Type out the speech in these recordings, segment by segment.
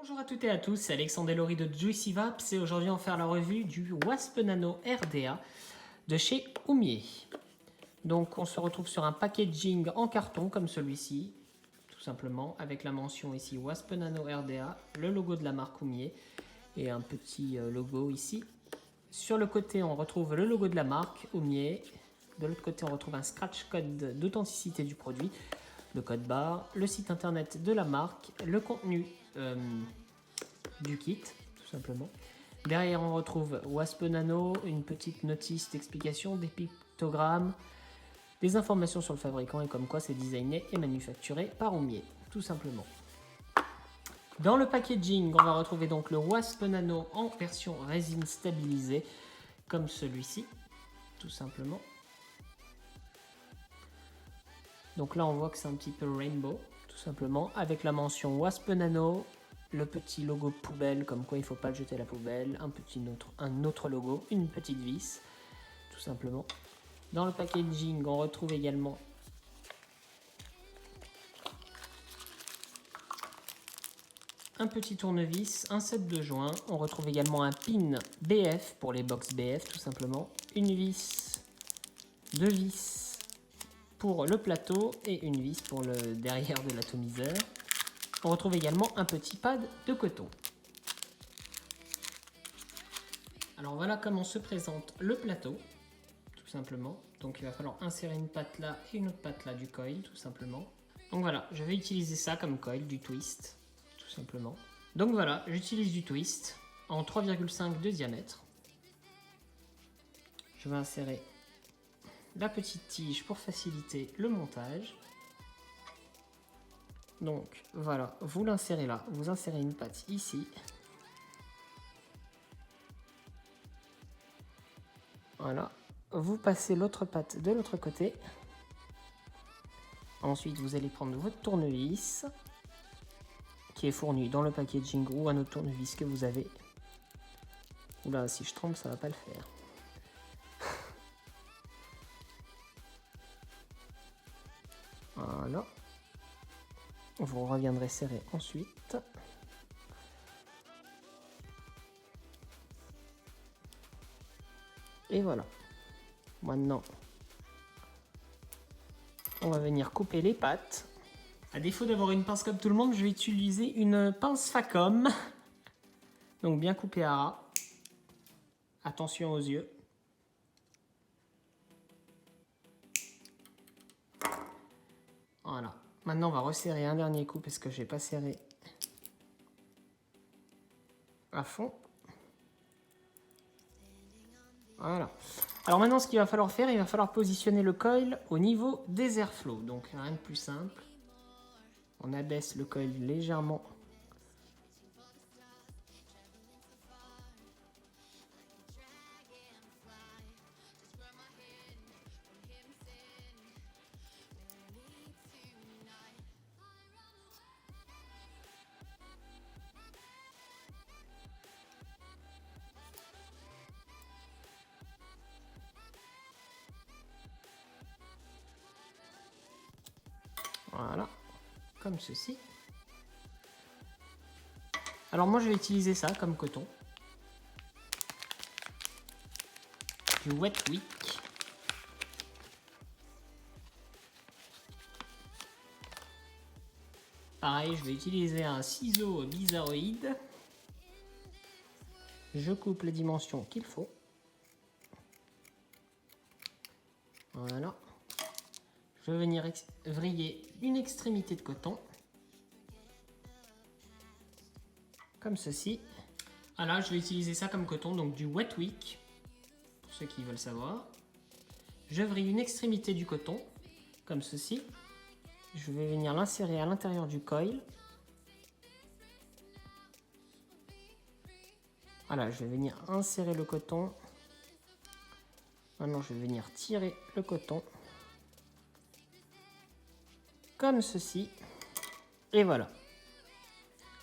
Bonjour à toutes et à tous, c'est Alexandre Delory de Juicy Vaps et aujourd'hui on va faire la revue du Wasp Nano RDA de chez Oumier. Donc on se retrouve sur un packaging en carton comme celui-ci, tout simplement, avec la mention ici Wasp Nano RDA, le logo de la marque Oumier et un petit logo ici. Sur le côté on retrouve le logo de la marque Oumier, de l'autre côté on retrouve un scratch code d'authenticité du produit, le code barre, le site internet de la marque, le contenu du kit, tout simplement. Derrière, on retrouve Wasp Nano, une petite notice d'explication, des pictogrammes, des informations sur le fabricant et comme quoi c'est designé et manufacturé par Oumier, tout simplement. Dans le packaging, on va retrouver donc le Wasp Nano en version résine stabilisée, comme celui-ci, tout simplement. Donc là, on voit que c'est un petit peu rainbow, tout simplement, avec la mention Wasp Nano, le petit logo poubelle, comme quoi il ne faut pas le jeter à la poubelle, un autre logo, une petite vis, tout simplement. Dans le packaging, on retrouve également un petit tournevis, un set de joints. On retrouve également un pin BF pour les box BF, tout simplement. Une vis, deux vis pour le plateau et une vis pour le derrière de l'atomiseur. On retrouve également un petit pad de coton. Alors voilà comment se présente le plateau, tout simplement. Donc il va falloir insérer une patte là et une autre patte là du coil, tout simplement. Donc voilà, je vais utiliser ça comme coil, du twist, tout simplement. Donc voilà, j'utilise du twist en 3,5 de diamètre. Je vais insérer la petite tige pour faciliter le montage. Donc voilà, vous l'insérez là, vous insérez une patte ici. Voilà, vous passez l'autre patte de l'autre côté. Ensuite, vous allez prendre votre tournevis qui est fourni dans le packaging ou un autre tournevis que vous avez. Oula, si je trempe, ça va pas le faire. Voilà. Vous reviendrez serrer ensuite. Et voilà. Maintenant, on va venir couper les pattes. À défaut d'avoir une pince comme tout le monde, je vais utiliser une pince Facom. Donc bien coupée à ras. Attention aux yeux. Voilà. Maintenant, on va resserrer un dernier coup parce que je n'ai pas serré à fond. Voilà. Alors maintenant, ce qu'il va falloir faire, il va falloir positionner le coil au niveau des airflows. Donc rien de plus simple. On abaisse le coil légèrement. Voilà, comme ceci. Alors moi je vais utiliser ça comme coton. Du Wet Wick. Pareil, je vais utiliser un ciseau bizarroïde. Je coupe les dimensions qu'il faut. Voilà. Je vais venir vriller une extrémité de coton. Comme ceci. Voilà, je vais utiliser ça comme coton, donc du Wet Wick, pour ceux qui veulent savoir. Je vrille une extrémité du coton, comme ceci. Je vais venir l'insérer à l'intérieur du coil. Voilà, je vais venir insérer le coton. Maintenant, je vais venir tirer le coton. Comme ceci. Et voilà.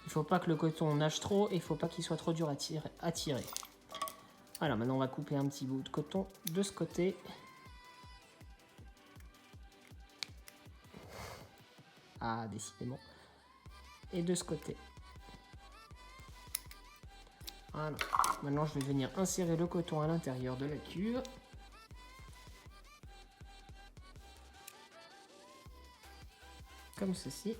Il ne faut pas que le coton nage trop et il ne faut pas qu'il soit trop dur à tirer. Voilà, maintenant on va couper un petit bout de coton de ce côté. Ah, décidément. Et de ce côté. Voilà. Maintenant, je vais venir insérer le coton à l'intérieur de la cuve. Comme ceci.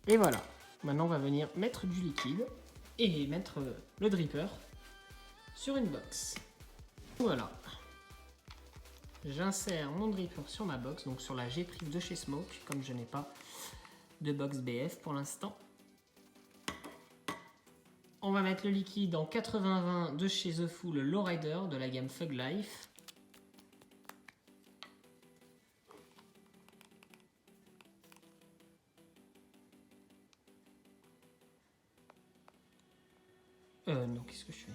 Et voilà. Maintenant, on va venir mettre du liquide et mettre le dripper sur une box. Voilà. J'insère mon dripper sur ma box, donc sur la G-Prive de chez Smoke, comme je n'ai pas de box BF pour l'instant. On va mettre le liquide en 80-20 de chez The Full Lowrider de la gamme Fug Life. Non, qu'est-ce que je fais?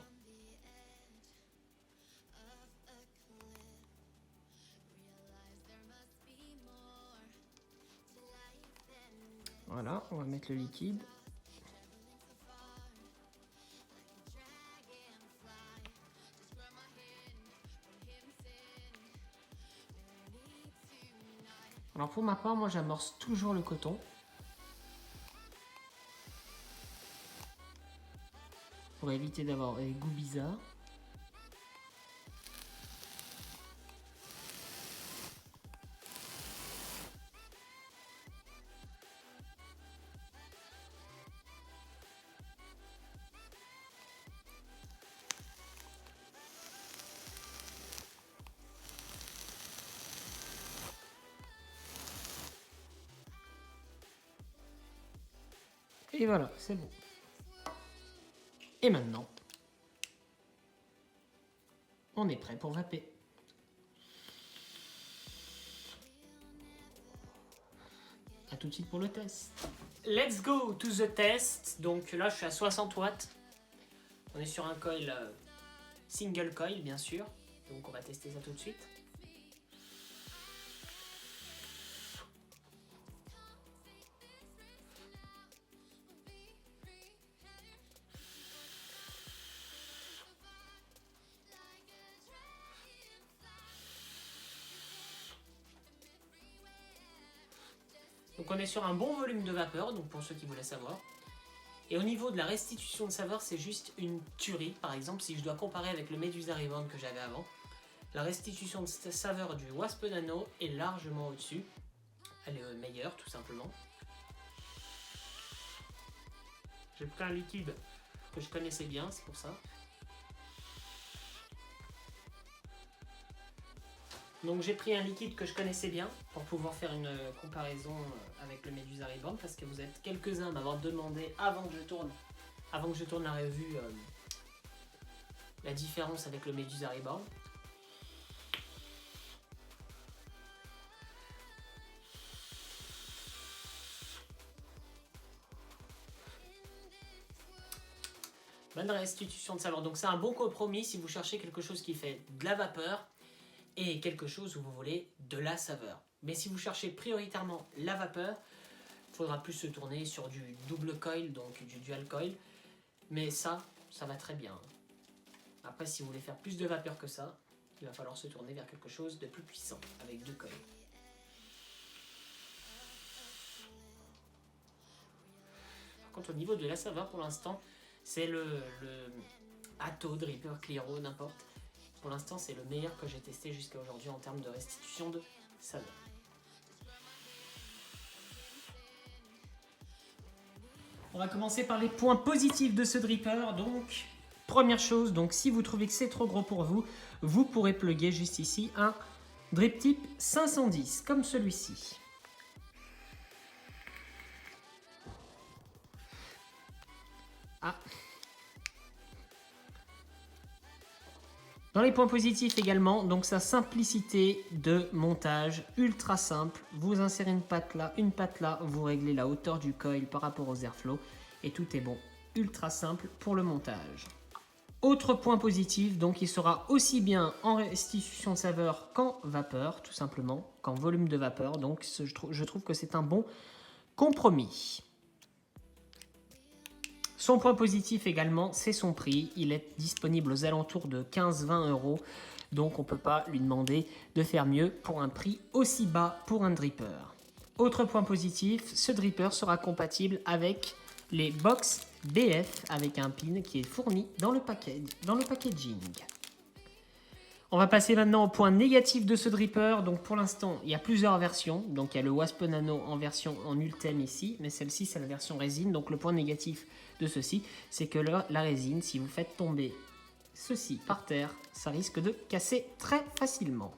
Voilà, on va mettre le liquide. Alors pour ma part, moi j'amorce toujours le coton. Pour éviter d'avoir des goûts bizarres. Et voilà, c'est bon. Et maintenant, on est prêt pour vaper. A tout de suite pour le test. Let's go to the test. Donc là, je suis à 60 watts. On est sur un coil single coil, bien sûr. Donc on va tester ça tout de suite. Donc on est sur un bon volume de vapeur, donc pour ceux qui voulaient savoir. Et au niveau de la restitution de saveur, c'est juste une tuerie. Par exemple, si je dois comparer avec le Medusa Reborn que j'avais avant, la restitution de saveur du Wasp Nano est largement au-dessus. Elle est meilleure, tout simplement. J'ai pris un liquide que je connaissais bien, c'est pour ça. Donc j'ai pris un liquide que je connaissais bien pour pouvoir faire une comparaison avec le Medusa Reborn, parce que vous êtes quelques-uns à m'avoir demandé avant que je tourne la revue la différence avec le Medusa Reborn. Bonne restitution de saveur. Donc c'est un bon compromis si vous cherchez quelque chose qui fait de la vapeur et quelque chose où vous voulez de la saveur. Mais si vous cherchez prioritairement la vapeur, il faudra plus se tourner sur du double coil, donc du dual coil. Mais ça va très bien. Après, si vous voulez faire plus de vapeur que ça, il va falloir se tourner vers quelque chose de plus puissant, avec deux coils. Par contre, au niveau de la saveur, pour l'instant, c'est le Atto, Dripper, Cliro, n'importe. Pour l'instant, c'est le meilleur que j'ai testé jusqu'à aujourd'hui en termes de restitution de saveur. On va commencer par les points positifs de ce dripper. Donc, première chose, donc si vous trouvez que c'est trop gros pour vous, vous pourrez plugger juste ici un drip type 510, comme celui-ci. Ah. Dans les points positifs également, donc sa simplicité de montage, ultra simple. Vous insérez une patte là, vous réglez la hauteur du coil par rapport aux airflow et tout est bon. Ultra simple pour le montage. Autre point positif, donc il sera aussi bien en restitution de saveur qu'en vapeur, tout simplement, qu'en volume de vapeur. Donc je trouve que c'est un bon compromis. Son point positif également, c'est son prix. Il est disponible aux alentours de 15-20 €. Donc on ne peut pas lui demander de faire mieux pour un prix aussi bas pour un dripper. Autre point positif, ce dripper sera compatible avec les box BF avec un pin qui est fourni dans le packaging. On va passer maintenant au point négatif de ce dripper. Donc pour l'instant, il y a plusieurs versions. Donc il y a le Wasp Nano en version en Ultem ici, mais celle-ci c'est la version résine. Donc le point négatif de ceci, c'est que la résine, si vous faites tomber ceci par terre, ça risque de casser très facilement.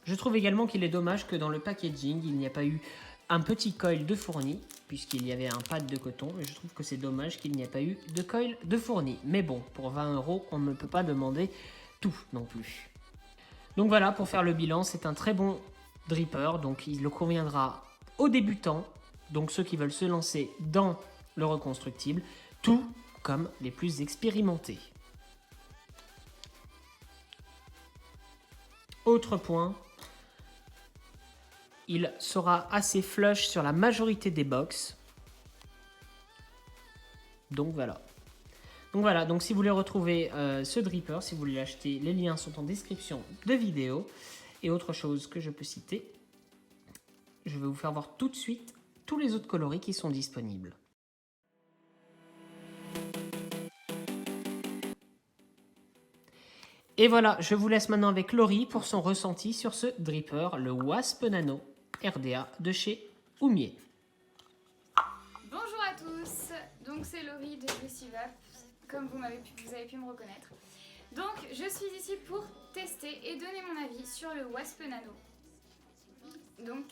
Je trouve également qu'il est dommage que dans le packaging, il n'y a pas eu un petit coil de fourni, puisqu'il y avait un pad de coton. Et je trouve que c'est dommage qu'il n'y ait pas eu de coil de fourni. Mais bon, pour 20 €, on ne peut pas demander tout non plus. Donc voilà, pour faire le bilan, c'est un très bon dripper, donc il le conviendra aux débutants, donc ceux qui veulent se lancer dans le reconstructible, tout comme les plus expérimentés. Autre point, il sera assez flush sur la majorité des box. Donc voilà. Donc si vous voulez retrouver ce dripper, si vous voulez l'acheter, les liens sont en description de vidéo. Et autre chose que je peux citer, je vais vous faire voir tout de suite tous les autres coloris qui sont disponibles. Et voilà, je vous laisse maintenant avec Laurie pour son ressenti sur ce dripper, le Wasp Nano RDA de chez Oumier. Bonjour à tous, donc c'est Laurie de Juicivap, comme vous avez pu me reconnaître. Donc je suis ici pour tester et donner mon avis sur le Wasp Nano. Donc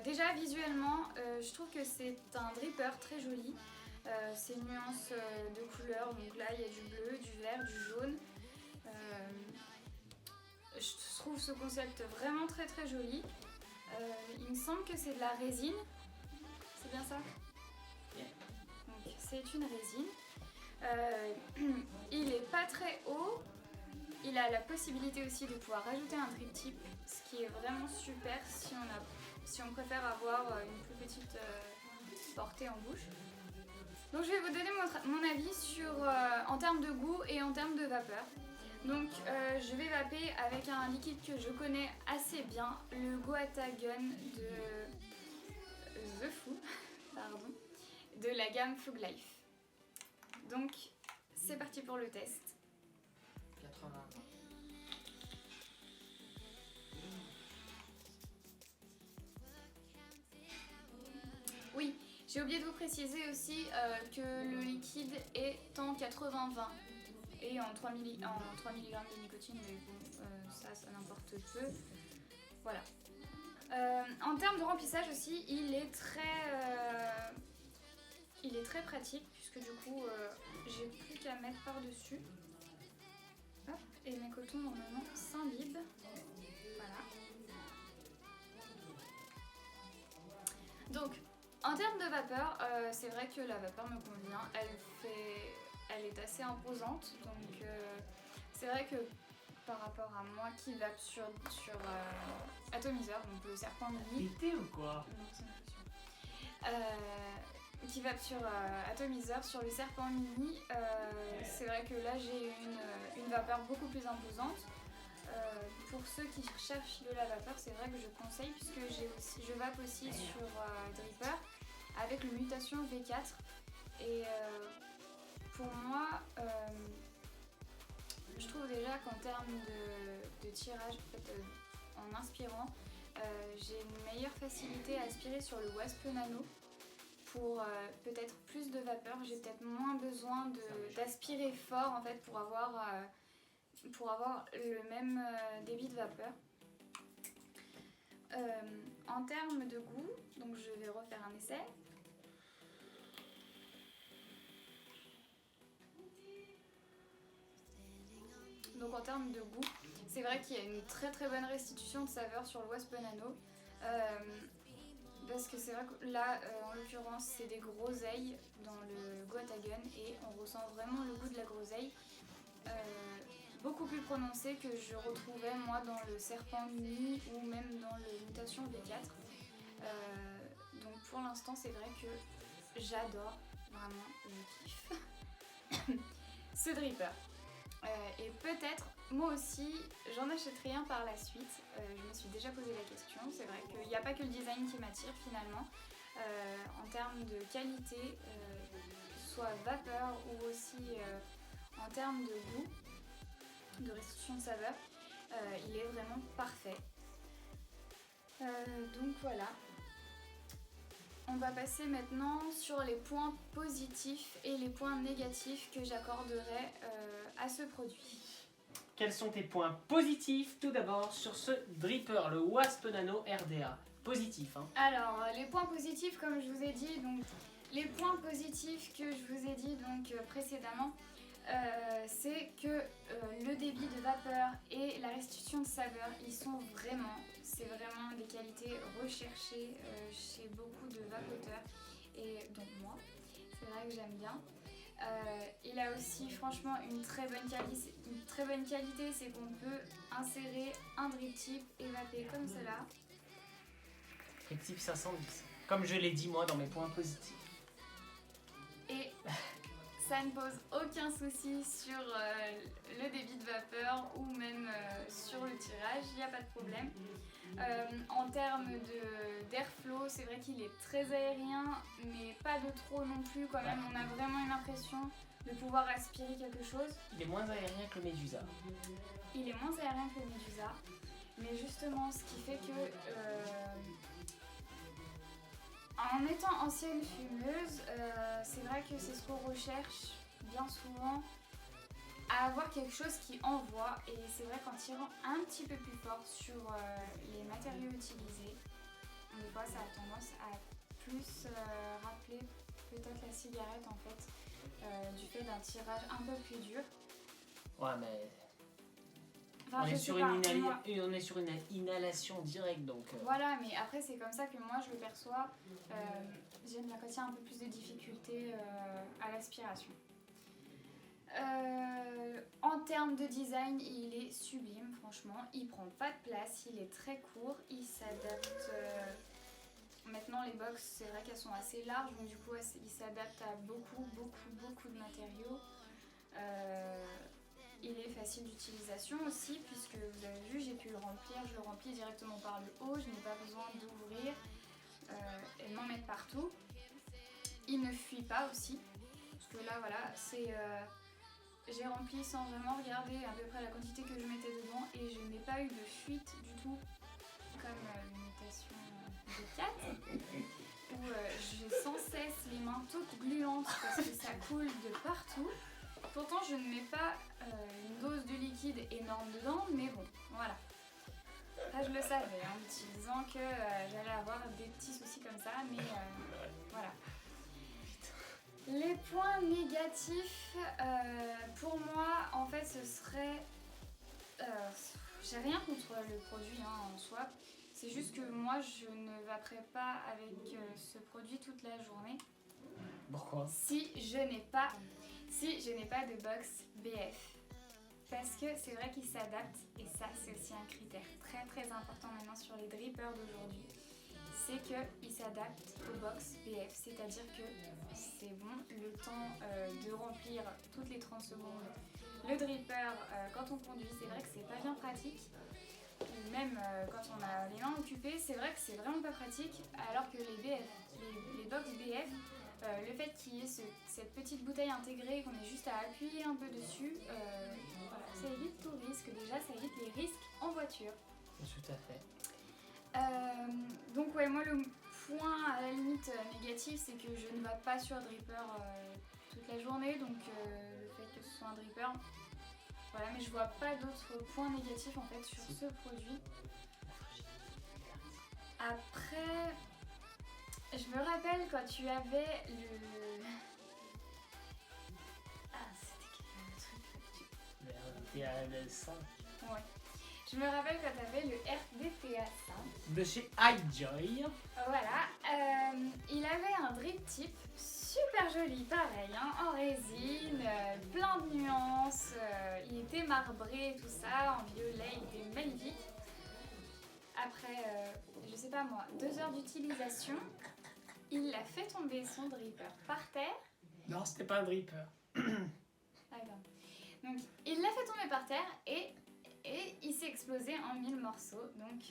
déjà visuellement, je trouve que c'est un dripper très joli. Ces nuances de couleurs, donc là il y a du bleu, du vert, du jaune. Je trouve ce concept vraiment très très joli. Il me semble que c'est de la résine, c'est bien ça? Donc c'est une résine. Il n'est pas très haut. Il a la possibilité aussi de pouvoir rajouter un drip tip, ce qui est vraiment super si on préfère avoir une plus petite portée en bouche. Donc je vais vous donner mon avis sur, en termes de goût et en termes de vapeur. Donc je vais vaper avec un liquide que je connais assez bien, le Goatagun de The Foo, pardon, de la gamme Fog Life. Donc c'est parti pour le test. 80. Oui, j'ai oublié de vous préciser aussi que le liquide est en 80-20 et en 3 mg de nicotine, mais bon, ça n'importe peu. Voilà. En termes de remplissage aussi, il est très pratique puisque du coup, j'ai plus qu'à mettre par-dessus. Et mes cotons normalement s'imbibent. Voilà. Donc, en termes de vapeur, c'est vrai que la vapeur me convient. Elle est assez imposante. Donc, c'est vrai que par rapport à moi qui vape sur atomiseur, donc le serpent mini. Pété ou quoi? Non, c'est une question. Qui vape sur atomiseur, sur le serpent mini, c'est vrai que là j'ai une vapeur beaucoup plus imposante. Pour ceux qui cherchent de la vapeur, c'est vrai que je conseille puisque je vape aussi sur dripper avec le Mutation V4 et pour moi je trouve déjà qu'en termes de tirage, en fait, en inspirant, j'ai une meilleure facilité à aspirer sur le Wasp Nano. Pour peut-être plus de vapeur, j'ai peut-être moins besoin d'aspirer fort en fait pour avoir le même débit de vapeur. En termes de goût, donc je vais refaire un essai. Donc en termes de goût, c'est vrai qu'il y a une très très bonne restitution de saveur sur le Wasp Nano. Parce que c'est vrai que là, en l'occurrence, c'est des groseilles dans le Goatagun et on ressent vraiment le goût de la groseille. Beaucoup plus prononcé que je retrouvais moi dans le Serpent Mini ou même dans le Mutation V4. Donc pour l'instant, c'est vrai que j'adore, vraiment, je kiffe ce dripper. Et peut-être, moi aussi, j'en achèterai un par la suite. Je me suis déjà posé la question. C'est vrai qu'il n'y a pas que le design qui m'attire finalement. En termes de qualité, soit vapeur ou aussi en termes de goût, de restitution de saveur, il est vraiment parfait. Donc voilà. On va passer maintenant sur les points positifs et les points négatifs que j'accorderai à ce produit. Quels sont tes points positifs tout d'abord sur ce dripper, le Wasp Nano RDA? Positif, hein. Alors, les points positifs, comme je vous ai dit, donc les points positifs que je vous ai dit donc précédemment, c'est que le débit de vapeur et la restitution de saveur, c'est vraiment des qualités recherchées chez beaucoup de vapoteurs et donc moi, c'est vrai que j'aime bien. Il a aussi franchement une très bonne qualité, c'est qu'on peut insérer un drip tip et vaper comme cela. Drip tip 510, comme je l'ai dit moi dans mes points positifs. Et ça ne pose aucun souci sur le débit de vapeur ou même sur le tirage, il n'y a pas de problème. En termes d'airflow, c'est vrai qu'il est très aérien, mais pas de trop non plus quand même. On a vraiment une impression de pouvoir aspirer quelque chose. Il est moins aérien que le Medusa. Il est moins aérien que le Medusa, mais justement, ce qui fait que en étant ancienne fumeuse, c'est vrai que c'est ce qu'on recherche bien souvent, à avoir quelque chose qui envoie. Et c'est vrai qu'en tirant un petit peu plus fort sur les matériaux utilisés, des fois ça a tendance à plus rappeler peut-être la cigarette en fait, du fait d'un tirage un peu plus dur. Ouais, mais enfin, on est sur une inhalation directe donc. Voilà, mais après c'est comme ça que moi je le perçois. J'ai bien quand il y a un peu plus de difficulté à l'aspiration. En termes de design, il est sublime, franchement. Il prend pas de place, il est très court, il s'adapte. Maintenant, les box, c'est vrai qu'elles sont assez larges, donc du coup, il s'adapte à beaucoup de matériaux. Il est facile d'utilisation aussi, puisque vous avez vu, j'ai pu le remplir. Je le remplis directement par le haut, je n'ai pas besoin d'ouvrir et de m'en mettre partout. Il ne fuit pas aussi, parce que là, voilà, c'est. J'ai rempli sans vraiment regarder à peu près la quantité que je mettais dedans et je n'ai pas eu de fuite du tout, comme l'imitation de Kat, où j'ai sans cesse les mains toutes gluantes parce que ça coule de partout. Pourtant, je ne mets pas une dose de liquide énorme dedans, mais bon, voilà. Ça, je le savais en utilisant que j'allais avoir des petits soucis comme ça, mais voilà. Les points négatifs, pour moi, en fait, ce serait... j'ai rien contre le produit en soi. C'est juste que moi, je ne vaperai pas avec ce produit toute la journée. Pourquoi ? Si je n'ai pas de box BF. Parce que c'est vrai qu'il s'adapte, et ça, c'est aussi un critère très important maintenant sur les drippers d'aujourd'hui. C'est qu'il s'adapte au box BF, c'est-à-dire que c'est bon, le temps de remplir toutes les 30 secondes le dripper quand on conduit, c'est vrai que c'est pas bien pratique. Et même quand on a les mains occupées, c'est vrai que c'est vraiment pas pratique, alors que les box BF, le fait qu'il y ait cette petite bouteille intégrée, qu'on ait juste à appuyer un peu dessus, voilà, ça évite tout risque. Déjà, ça évite les risques en voiture. Tout à fait. Donc ouais, moi le point à la limite négatif, c'est que je ne vape pas sur dripper toute la journée, donc le fait que ce soit un dripper, voilà, mais je vois pas d'autres points négatifs en fait sur ce produit. Après, je me rappelle quand tu avais le... Ah, c'était quel truc là-dessus? Le 5. Ouais. Je me rappelle quand tu avais le RDPA 5. De chez iJoy. Voilà, il avait un drip tip super joli, pareil, hein, en résine, plein de nuances, il était marbré, tout ça, en violet, il était magnifique. Après, je sais pas moi, 2 heures d'utilisation, il a fait tomber son dripper par terre. Non, c'était pas un dripper. D'accord. Donc Donc il l'a fait tomber par terre et il s'est explosé en 1000 morceaux. Donc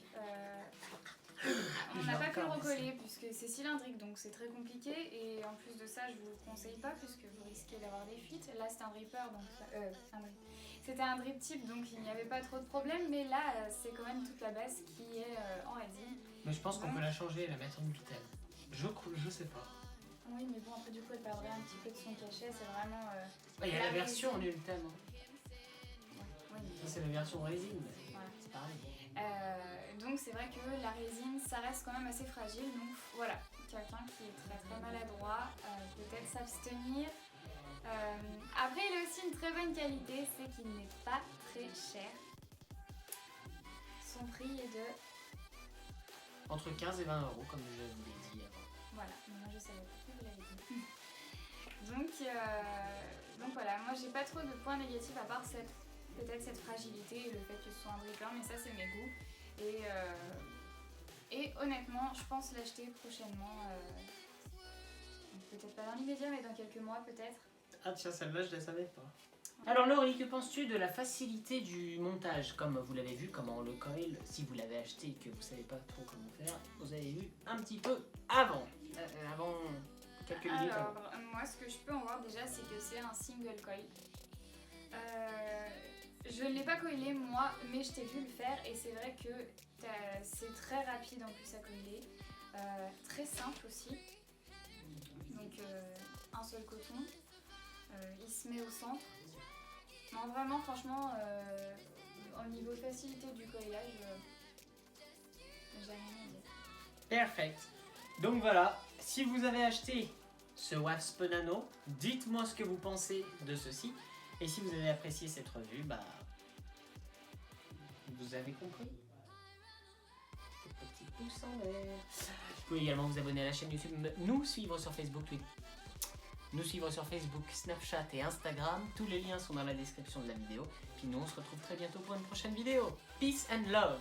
on n'a pas pu le recoller puisque c'est cylindrique, donc c'est très compliqué. Et en plus de ça, je vous le conseille pas puisque vous risquez d'avoir des fuites. Là c'est un dripper, donc c'était un drip tip, donc il n'y avait pas trop de problème. Mais là c'est quand même toute la base qui est en résine. Mais je pense qu'on peut la changer et la mettre en ultème. Je sais pas. Oui, mais bon, après du coup elle perdrait un petit peu de son cachet, c'est vraiment... Il y a la version en ultème. Oui, Ça c'est la version résine, voilà. c'est pareil. Donc c'est vrai que la résine, ça reste quand même assez fragile. Donc voilà, quelqu'un qui est très très maladroit, peut-être s'abstenir. Après, il a aussi une très bonne qualité, c'est qu'il n'est pas très cher. Son prix est de... Entre 15 et 20 euros, comme je vous l'ai dit avant. Voilà, mais moi je savais pas que vous l'avez dit. Donc voilà, moi j'ai pas trop de points négatifs à part peut-être cette fragilité et le fait que ce soit un dripper, mais ça c'est mes goûts. Et honnêtement, je pense l'acheter prochainement. Peut-être pas dans l'immédiat, mais dans quelques mois peut-être. Ah tiens, celle-là je la savais pas. Alors Laurie, que penses-tu de la facilité du montage? Comme vous l'avez vu, comment le coil, si vous l'avez acheté et que vous savez pas trop comment faire, vous avez vu un petit peu avant quelques minutes avant. Alors, moi ce que je peux en voir déjà, c'est que c'est un single coil. Je ne l'ai pas coilé moi, mais je t'ai vu le faire et c'est vrai que c'est très rapide en plus à coiler, très simple aussi. Donc un seul coton, il se met au centre. Non, vraiment franchement, au niveau facilité du coillage, j'ai rien à dire. Perfect. Donc voilà, si vous avez acheté ce Wasp Nano, dites-moi ce que vous pensez de ceci. Et si vous avez apprécié cette revue, bah, vous avez compris. Petit pouce en l'air. Vous pouvez également vous abonner à la chaîne YouTube, nous suivre sur Facebook, Twitter. Nous suivre sur Facebook, Snapchat et Instagram. Tous les liens sont dans la description de la vidéo. Puis nous, on se retrouve très bientôt pour une prochaine vidéo. Peace and love.